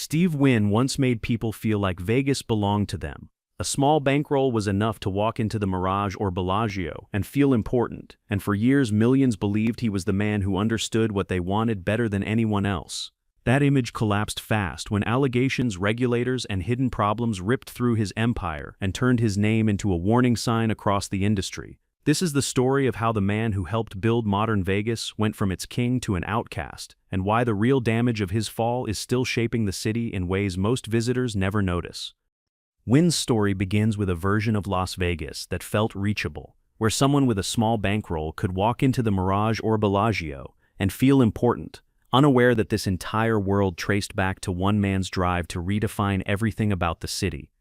Steve Wynn once made people feel like Vegas belonged to them. A small bankroll was enough to walk into the Mirage or Bellagio and feel important, and for years millions believed he was the man who understood what they wanted better than anyone else. That image collapsed fast when allegations, regulators, and hidden problems ripped through his empire and turned his name into a warning sign across the industry. This is the story of how the man who helped build modern Vegas went from its king to an outcast, and why the real damage of his fall is still shaping the city in ways most visitors never notice. Wynn's story begins with a version of Las Vegas that felt reachable, where someone with a small bankroll could walk into the Mirage or Bellagio and feel important, unaware that this entire world traced back to one man's drive to redefine everything about the city.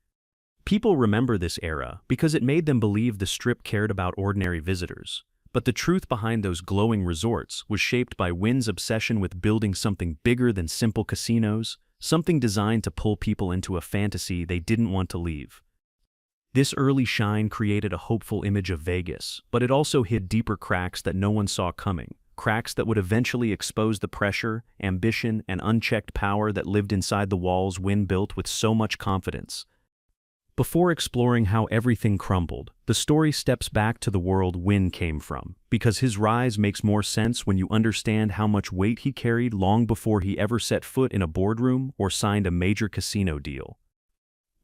People remember this era because it made them believe the Strip cared about ordinary visitors. But the truth behind those glowing resorts was shaped by Wynn's obsession with building something bigger than simple casinos, something designed to pull people into a fantasy they didn't want to leave. This early shine created a hopeful image of Vegas, but it also hid deeper cracks that no one saw coming, cracks that would eventually expose the pressure, ambition, and unchecked power that lived inside the walls Wynn built with so much confidence. Before exploring how everything crumbled, the story steps back to the world Wynn came from, because his rise makes more sense when you understand how much weight he carried long before he ever set foot in a boardroom or signed a major casino deal.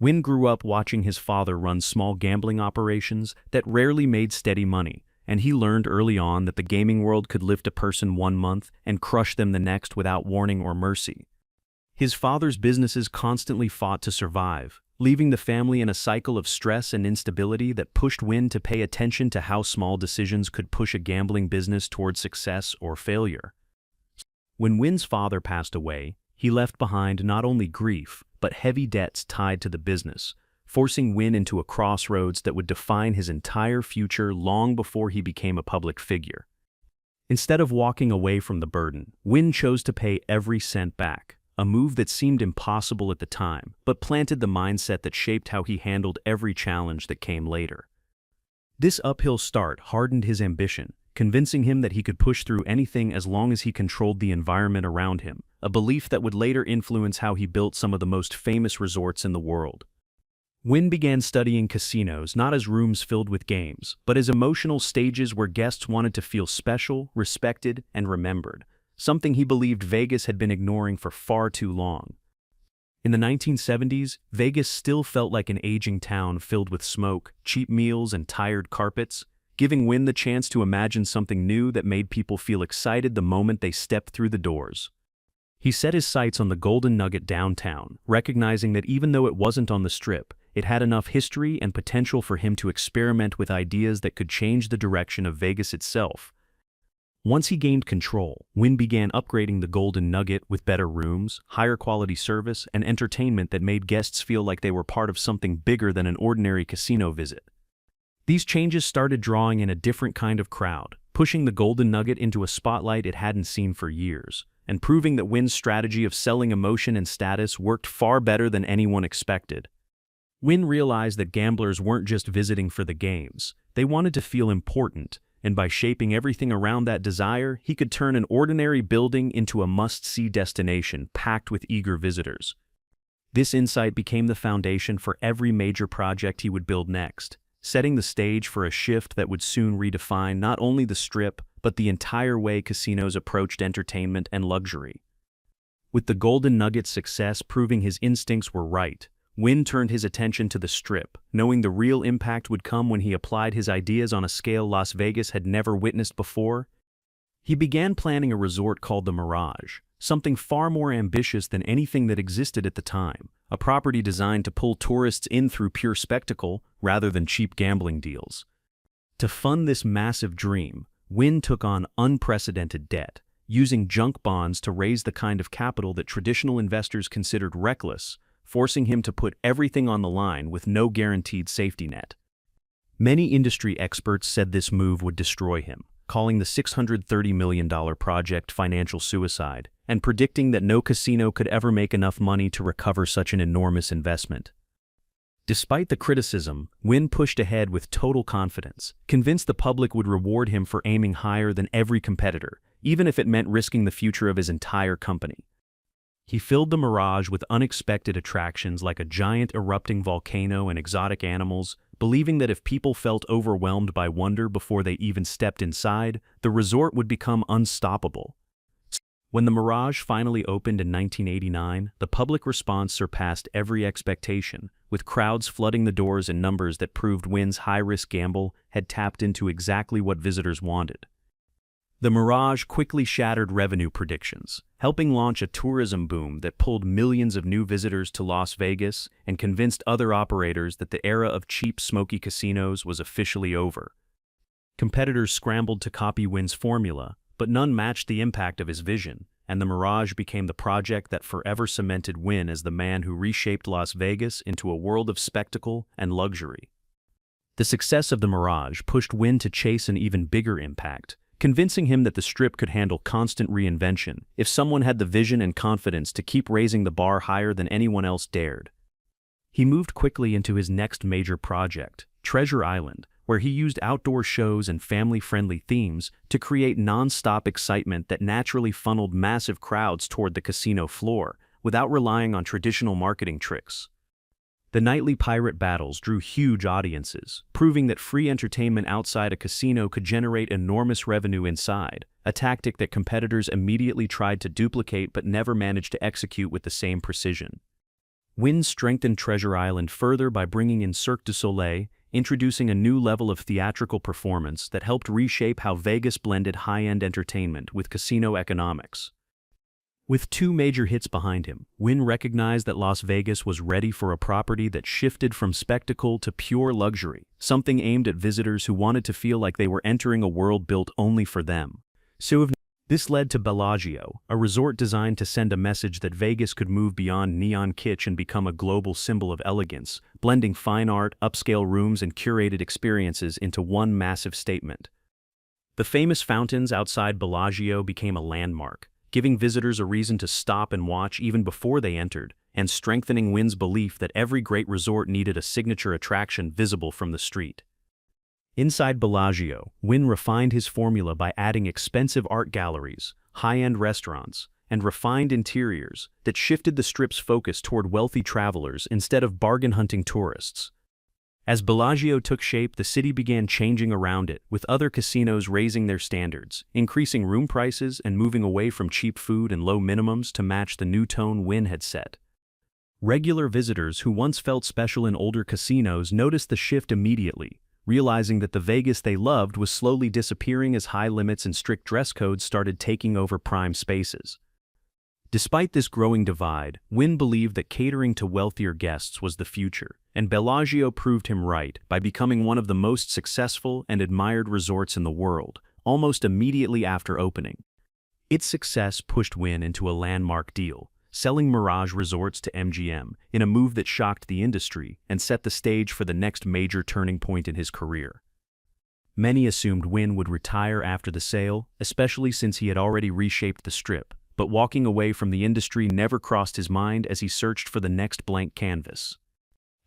Wynn grew up watching his father run small gambling operations that rarely made steady money, and he learned early on that the gaming world could lift a person one month and crush them the next without warning or mercy. His father's businesses constantly fought to survive, leaving the family in a cycle of stress and instability that pushed Wynn to pay attention to how small decisions could push a gambling business toward success or failure. When Wynn's father passed away, he left behind not only grief, but heavy debts tied to the business, forcing Wynn into a crossroads that would define his entire future long before he became a public figure. Instead of walking away from the burden, Wynn chose to pay every cent back. A move that seemed impossible at the time, but planted the mindset that shaped how he handled every challenge that came later. This uphill start hardened his ambition, convincing him that he could push through anything as long as he controlled the environment around him, a belief that would later influence how he built some of the most famous resorts in the world. Wynn began studying casinos not as rooms filled with games, but as emotional stages where guests wanted to feel special, respected, and remembered, something he believed Vegas had been ignoring for far too long. In the 1970s, Vegas still felt like an aging town filled with smoke, cheap meals, and tired carpets, giving Wynn the chance to imagine something new that made people feel excited the moment they stepped through the doors. He set his sights on the Golden Nugget downtown, recognizing that even though it wasn't on the Strip, it had enough history and potential for him to experiment with ideas that could change the direction of Vegas itself. Once he gained control, Wynn began upgrading the Golden Nugget with better rooms, higher quality service, and entertainment that made guests feel like they were part of something bigger than an ordinary casino visit. These changes started drawing in a different kind of crowd, pushing the Golden Nugget into a spotlight it hadn't seen for years, and proving that Wynn's strategy of selling emotion and status worked far better than anyone expected. Wynn realized that gamblers weren't just visiting for the games, they wanted to feel important, and by shaping everything around that desire, he could turn an ordinary building into a must-see destination packed with eager visitors. This insight became the foundation for every major project he would build next, setting the stage for a shift that would soon redefine not only the Strip, but the entire way casinos approached entertainment and luxury. With the Golden Nugget's success proving his instincts were right, Wynn turned his attention to the Strip, knowing the real impact would come when he applied his ideas on a scale Las Vegas had never witnessed before. He began planning a resort called the Mirage, something far more ambitious than anything that existed at the time, a property designed to pull tourists in through pure spectacle rather than cheap gambling deals. To fund this massive dream, Wynn took on unprecedented debt, using junk bonds to raise the kind of capital that traditional investors considered reckless, forcing him to put everything on the line with no guaranteed safety net. Many industry experts said this move would destroy him, calling the $630 million project financial suicide, and predicting that no casino could ever make enough money to recover such an enormous investment. Despite the criticism, Wynn pushed ahead with total confidence, convinced the public would reward him for aiming higher than every competitor, even if it meant risking the future of his entire company. He filled the Mirage with unexpected attractions like a giant erupting volcano and exotic animals, believing that if people felt overwhelmed by wonder before they even stepped inside, the resort would become unstoppable. When the Mirage finally opened in 1989, the public response surpassed every expectation, with crowds flooding the doors in numbers that proved Wynn's high-risk gamble had tapped into exactly what visitors wanted. The Mirage quickly shattered revenue predictions, helping launch a tourism boom that pulled millions of new visitors to Las Vegas and convinced other operators that the era of cheap, smoky casinos was officially over. Competitors scrambled to copy Wynn's formula, but none matched the impact of his vision, and the Mirage became the project that forever cemented Wynn as the man who reshaped Las Vegas into a world of spectacle and luxury. The success of the Mirage pushed Wynn to chase an even bigger impact, convincing him that the Strip could handle constant reinvention if someone had the vision and confidence to keep raising the bar higher than anyone else dared. He moved quickly into his next major project, Treasure Island, where he used outdoor shows and family-friendly themes to create non-stop excitement that naturally funneled massive crowds toward the casino floor, without relying on traditional marketing tricks. The nightly pirate battles drew huge audiences, proving that free entertainment outside a casino could generate enormous revenue inside, a tactic that competitors immediately tried to duplicate but never managed to execute with the same precision. Wynn strengthened Treasure Island further by bringing in Cirque du Soleil, introducing a new level of theatrical performance that helped reshape how Vegas blended high-end entertainment with casino economics. With two major hits behind him, Wynn recognized that Las Vegas was ready for a property that shifted from spectacle to pure luxury, something aimed at visitors who wanted to feel like they were entering a world built only for them. This led to Bellagio, a resort designed to send a message that Vegas could move beyond neon kitsch and become a global symbol of elegance, blending fine art, upscale rooms, and curated experiences into one massive statement. The famous fountains outside Bellagio became a landmark, giving visitors a reason to stop and watch even before they entered, and strengthening Wynn's belief that every great resort needed a signature attraction visible from the street. Inside Bellagio, Wynn refined his formula by adding expensive art galleries, high-end restaurants, and refined interiors that shifted the Strip's focus toward wealthy travelers instead of bargain-hunting tourists. As Bellagio took shape, the city began changing around it, with other casinos raising their standards, increasing room prices and moving away from cheap food and low minimums to match the new tone Wynn had set. Regular visitors who once felt special in older casinos noticed the shift immediately, realizing that the Vegas they loved was slowly disappearing as high limits and strict dress codes started taking over prime spaces. Despite this growing divide, Wynn believed that catering to wealthier guests was the future, and Bellagio proved him right by becoming one of the most successful and admired resorts in the world, almost immediately after opening. Its success pushed Wynn into a landmark deal, selling Mirage Resorts to MGM in a move that shocked the industry and set the stage for the next major turning point in his career. Many assumed Wynn would retire after the sale, especially since he had already reshaped the Strip, but walking away from the industry never crossed his mind as he searched for the next blank canvas.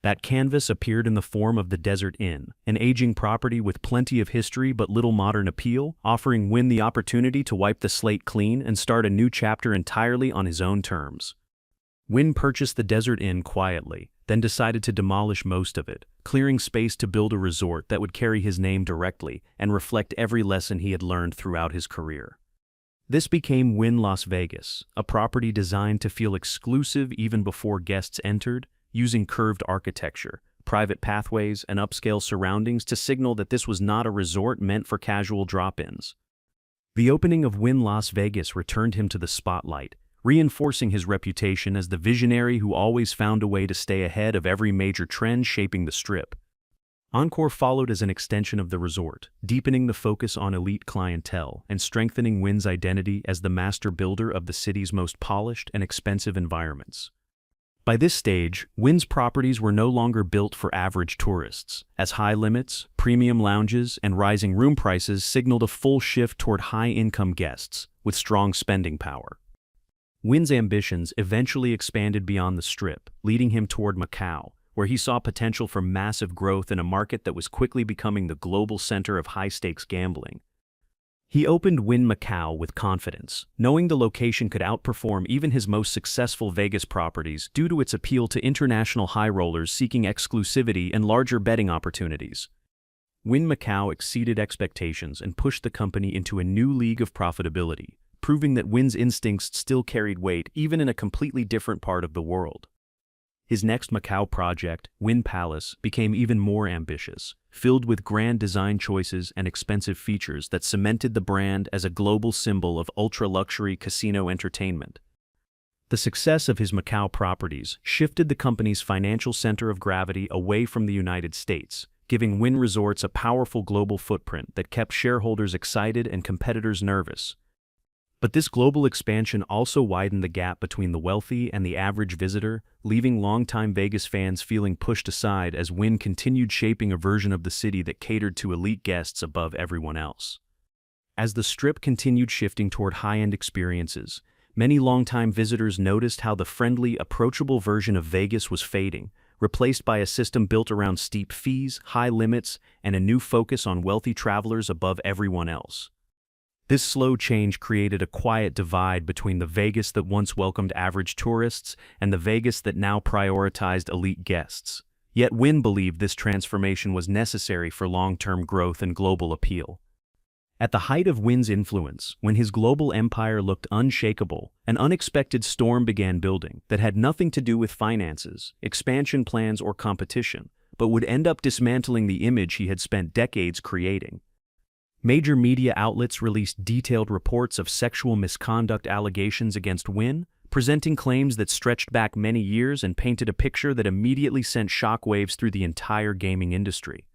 That canvas appeared in the form of the Desert Inn, an aging property with plenty of history but little modern appeal, offering Wynn the opportunity to wipe the slate clean and start a new chapter entirely on his own terms. Wynn purchased the Desert Inn quietly, then decided to demolish most of it, clearing space to build a resort that would carry his name directly and reflect every lesson he had learned throughout his career. This became Wynn Las Vegas, a property designed to feel exclusive even before guests entered, using curved architecture, private pathways, and upscale surroundings to signal that this was not a resort meant for casual drop-ins. The opening of Wynn Las Vegas returned him to the spotlight, reinforcing his reputation as the visionary who always found a way to stay ahead of every major trend shaping the Strip. Encore followed as an extension of the resort, deepening the focus on elite clientele and strengthening Wynn's identity as the master builder of the city's most polished and expensive environments. By this stage, Wynn's properties were no longer built for average tourists, as high limits, premium lounges, and rising room prices signaled a full shift toward high-income guests with strong spending power. Wynn's ambitions eventually expanded beyond the Strip, leading him toward Macau, where he saw potential for massive growth in a market that was quickly becoming the global center of high-stakes gambling. He opened Wynn Macau with confidence, knowing the location could outperform even his most successful Vegas properties due to its appeal to international high rollers seeking exclusivity and larger betting opportunities. Wynn Macau exceeded expectations and pushed the company into a new league of profitability, proving that Wynn's instincts still carried weight even in a completely different part of the world. His next Macau project, Wynn Palace, became even more ambitious, filled with grand design choices and expensive features that cemented the brand as a global symbol of ultra-luxury casino entertainment. The success of his Macau properties shifted the company's financial center of gravity away from the United States, giving Wynn Resorts a powerful global footprint that kept shareholders excited and competitors nervous. But this global expansion also widened the gap between the wealthy and the average visitor, leaving longtime Vegas fans feeling pushed aside as Wynn continued shaping a version of the city that catered to elite guests above everyone else. As the Strip continued shifting toward high-end experiences, many longtime visitors noticed how the friendly, approachable version of Vegas was fading, replaced by a system built around steep fees, high limits, and a new focus on wealthy travelers above everyone else. This slow change created a quiet divide between the Vegas that once welcomed average tourists and the Vegas that now prioritized elite guests. Yet Wynn believed this transformation was necessary for long-term growth and global appeal. At the height of Wynn's influence, when his global empire looked unshakable, an unexpected storm began building that had nothing to do with finances, expansion plans, or competition, but would end up dismantling the image he had spent decades creating. Major media outlets released detailed reports of sexual misconduct allegations against Wynn, presenting claims that stretched back many years and painted a picture that immediately sent shockwaves through the entire gaming industry.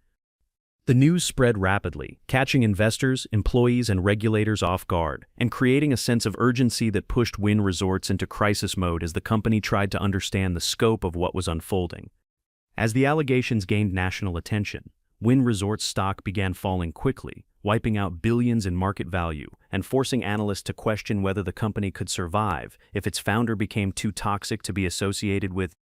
The news spread rapidly, catching investors, employees, and regulators off guard, and creating a sense of urgency that pushed Wynn Resorts into crisis mode as the company tried to understand the scope of what was unfolding. As the allegations gained national attention, Wynn Resorts stock began falling quickly, wiping out billions in market value and forcing analysts to question whether the company could survive if its founder became too toxic to be associated with.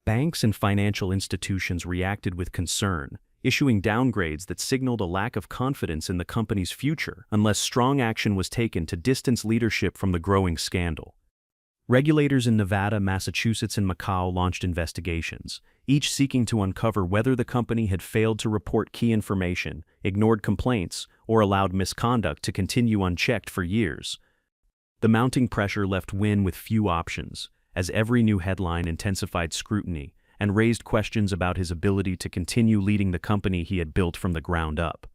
Banks and financial institutions reacted with concern, issuing downgrades that signaled a lack of confidence in the company's future unless strong action was taken to distance leadership from the growing scandal. Regulators in Nevada, Massachusetts, and Macau launched investigations, each seeking to uncover whether the company had failed to report key information, ignored complaints, or allowed misconduct to continue unchecked for years. The mounting pressure left Wynn with few options, as every new headline intensified scrutiny and raised questions about his ability to continue leading the company he had built from the ground up.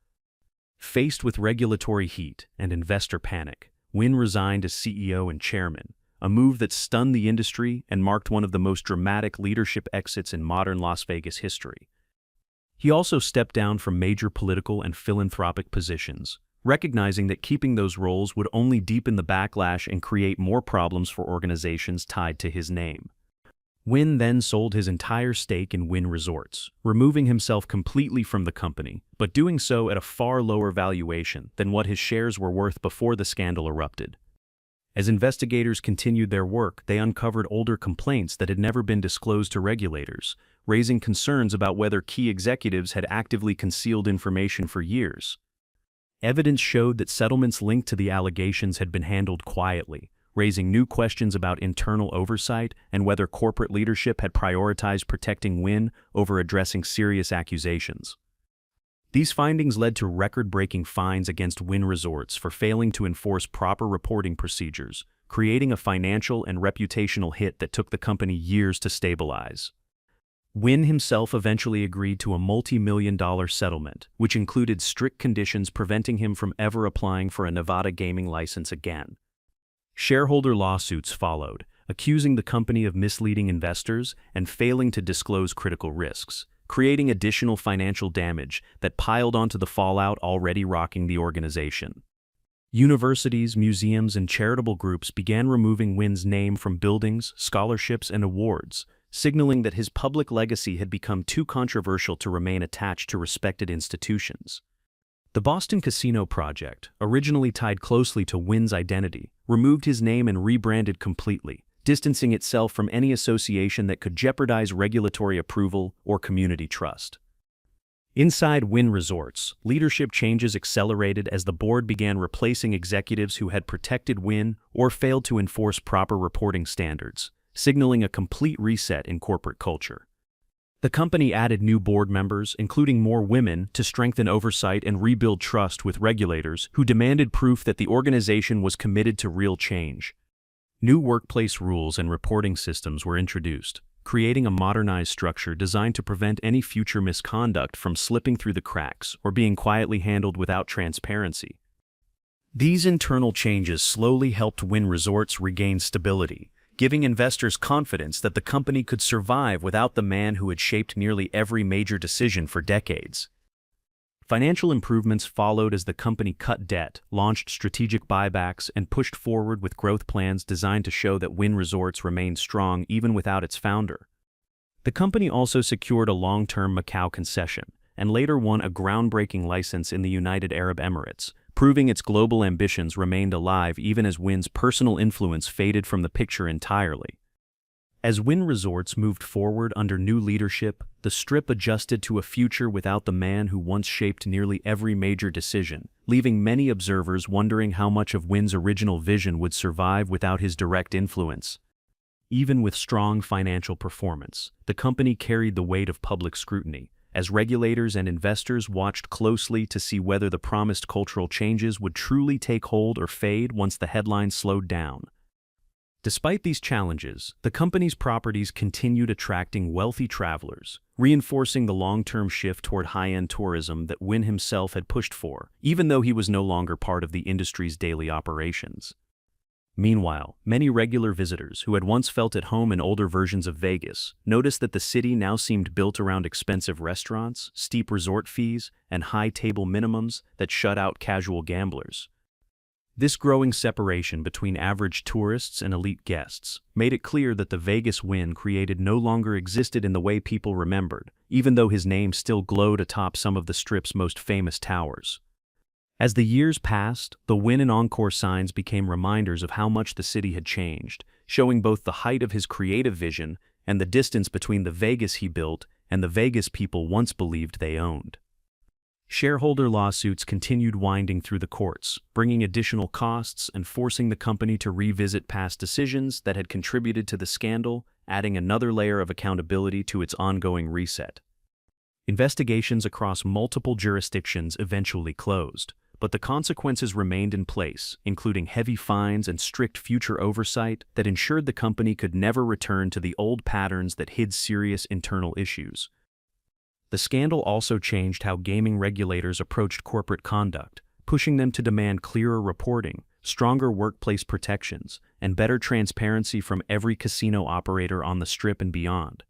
Faced with regulatory heat and investor panic, Wynn resigned as CEO and chairman, a move that stunned the industry and marked one of the most dramatic leadership exits in modern Las Vegas history. He also stepped down from major political and philanthropic positions, recognizing that keeping those roles would only deepen the backlash and create more problems for organizations tied to his name. Wynn then sold his entire stake in Wynn Resorts, removing himself completely from the company, but doing so at a far lower valuation than what his shares were worth before the scandal erupted. As investigators continued their work, they uncovered older complaints that had never been disclosed to regulators, raising concerns about whether key executives had actively concealed information for years. Evidence showed that settlements linked to the allegations had been handled quietly, raising new questions about internal oversight and whether corporate leadership had prioritized protecting Wynn over addressing serious accusations. These findings led to record-breaking fines against Wynn Resorts for failing to enforce proper reporting procedures, creating a financial and reputational hit that took the company years to stabilize. Wynn himself eventually agreed to a multi-million-dollar settlement, which included strict conditions preventing him from ever applying for a Nevada gaming license again. Shareholder lawsuits followed, accusing the company of misleading investors and failing to disclose critical risks, creating additional financial damage that piled onto the fallout already rocking the organization. Universities, museums, and charitable groups began removing Wynn's name from buildings, scholarships, and awards, signaling that his public legacy had become too controversial to remain attached to respected institutions. The Boston Casino project, originally tied closely to Wynn's identity, removed his name and rebranded completely, distancing itself from any association that could jeopardize regulatory approval or community trust. Inside Wynn Resorts, leadership changes accelerated as the board began replacing executives who had protected Wynn or failed to enforce proper reporting standards, signaling a complete reset in corporate culture. The company added new board members, including more women, to strengthen oversight and rebuild trust with regulators who demanded proof that the organization was committed to real change. New workplace rules and reporting systems were introduced, creating a modernized structure designed to prevent any future misconduct from slipping through the cracks or being quietly handled without transparency. These internal changes slowly helped Wynn Resorts regain stability, giving investors confidence that the company could survive without the man who had shaped nearly every major decision for decades. Financial improvements followed as the company cut debt, launched strategic buybacks, and pushed forward with growth plans designed to show that Wynn Resorts remained strong even without its founder. The company also secured a long-term Macau concession, and later won a groundbreaking license in the United Arab Emirates, proving its global ambitions remained alive even as Wynn's personal influence faded from the picture entirely. As Wynn Resorts moved forward under new leadership, the Strip adjusted to a future without the man who once shaped nearly every major decision, leaving many observers wondering how much of Wynn's original vision would survive without his direct influence. Even with strong financial performance, the company carried the weight of public scrutiny, as regulators and investors watched closely to see whether the promised cultural changes would truly take hold or fade once the headlines slowed down. Despite these challenges, the company's properties continued attracting wealthy travelers, reinforcing the long-term shift toward high-end tourism that Wynn himself had pushed for, even though he was no longer part of the industry's daily operations. Meanwhile, many regular visitors who had once felt at home in older versions of Vegas noticed that the city now seemed built around expensive restaurants, steep resort fees, and high table minimums that shut out casual gamblers. This growing separation between average tourists and elite guests made it clear that the Vegas Wynn created no longer existed in the way people remembered, even though his name still glowed atop some of the Strip's most famous towers. As the years passed, the Wynn and Encore signs became reminders of how much the city had changed, showing both the height of his creative vision and the distance between the Vegas he built and the Vegas people once believed they owned. Shareholder lawsuits continued winding through the courts, bringing additional costs and forcing the company to revisit past decisions that had contributed to the scandal, adding another layer of accountability to its ongoing reset. Investigations across multiple jurisdictions eventually closed, but the consequences remained in place, including heavy fines and strict future oversight that ensured the company could never return to the old patterns that hid serious internal issues. The scandal also changed how gaming regulators approached corporate conduct, pushing them to demand clearer reporting, stronger workplace protections, and better transparency from every casino operator on the Strip and beyond.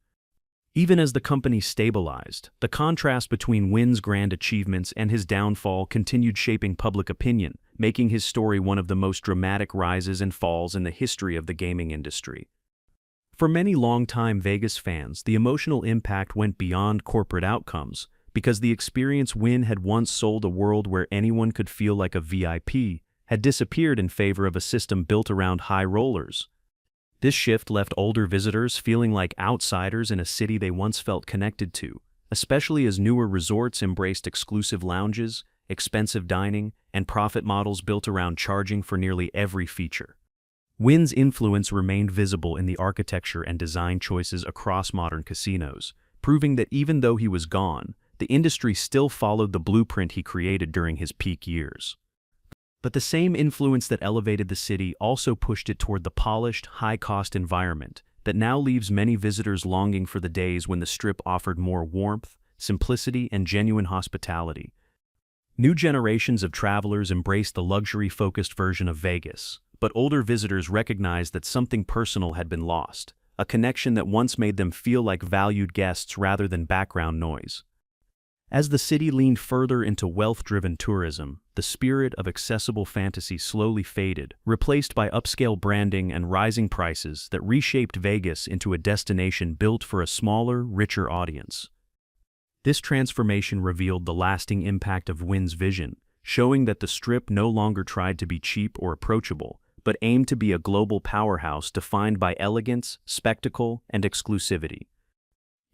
Even as the company stabilized, the contrast between Wynn's grand achievements and his downfall continued shaping public opinion, making his story one of the most dramatic rises and falls in the history of the gaming industry. For many longtime Vegas fans, the emotional impact went beyond corporate outcomes, because the experience Wynn had once sold a world where anyone could feel like a VIP had disappeared in favor of a system built around high rollers. This shift left older visitors feeling like outsiders in a city they once felt connected to, especially as newer resorts embraced exclusive lounges, expensive dining, and profit models built around charging for nearly every feature. Wynn's influence remained visible in the architecture and design choices across modern casinos, proving that even though he was gone, the industry still followed the blueprint he created during his peak years. But the same influence that elevated the city also pushed it toward the polished, high-cost environment that now leaves many visitors longing for the days when the Strip offered more warmth, simplicity, and genuine hospitality. New generations of travelers embraced the luxury-focused version of Vegas, but older visitors recognized that something personal had been lost, a connection that once made them feel like valued guests rather than background noise. As the city leaned further into wealth-driven tourism, the spirit of accessible fantasy slowly faded, replaced by upscale branding and rising prices that reshaped Vegas into a destination built for a smaller, richer audience. This transformation revealed the lasting impact of Wynn's vision, showing that the Strip no longer tried to be cheap or approachable, but aimed to be a global powerhouse defined by elegance, spectacle, and exclusivity.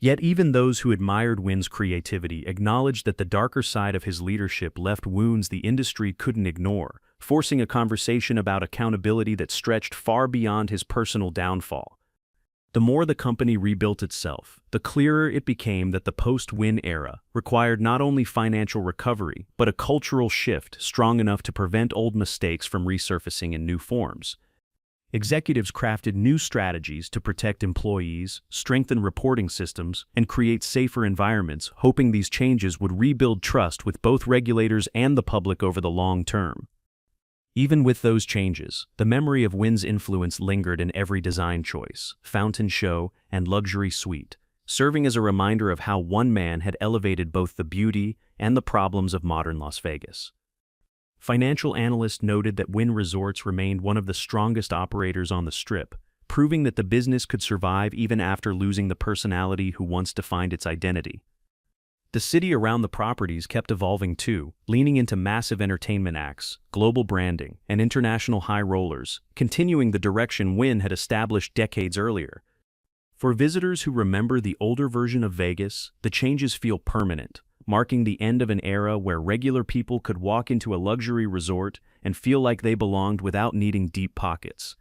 Yet even those who admired Wynn's creativity acknowledged that the darker side of his leadership left wounds the industry couldn't ignore, forcing a conversation about accountability that stretched far beyond his personal downfall. The more the company rebuilt itself, the clearer it became that the post-Wynn era required not only financial recovery, but a cultural shift strong enough to prevent old mistakes from resurfacing in new forms. Executives crafted new strategies to protect employees, strengthen reporting systems, and create safer environments, hoping these changes would rebuild trust with both regulators and the public over the long term. Even with those changes, the memory of Wynn's influence lingered in every design choice, fountain show, and luxury suite, serving as a reminder of how one man had elevated both the beauty and the problems of modern Las Vegas. Financial analysts noted that Wynn Resorts remained one of the strongest operators on the Strip, proving that the business could survive even after losing the personality who once defined its identity. The city around the properties kept evolving too, leaning into massive entertainment acts, global branding, and international high rollers, continuing the direction Wynn had established decades earlier. For visitors who remember the older version of Vegas, the changes feel permanent, marking the end of an era where regular people could walk into a luxury resort and feel like they belonged without needing deep pockets.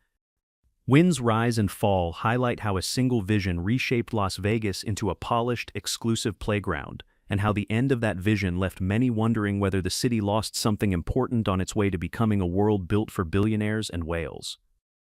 Wynn's rise and fall highlight how a single vision reshaped Las Vegas into a polished, exclusive playground, and how the end of that vision left many wondering whether the city lost something important on its way to becoming a world built for billionaires and whales.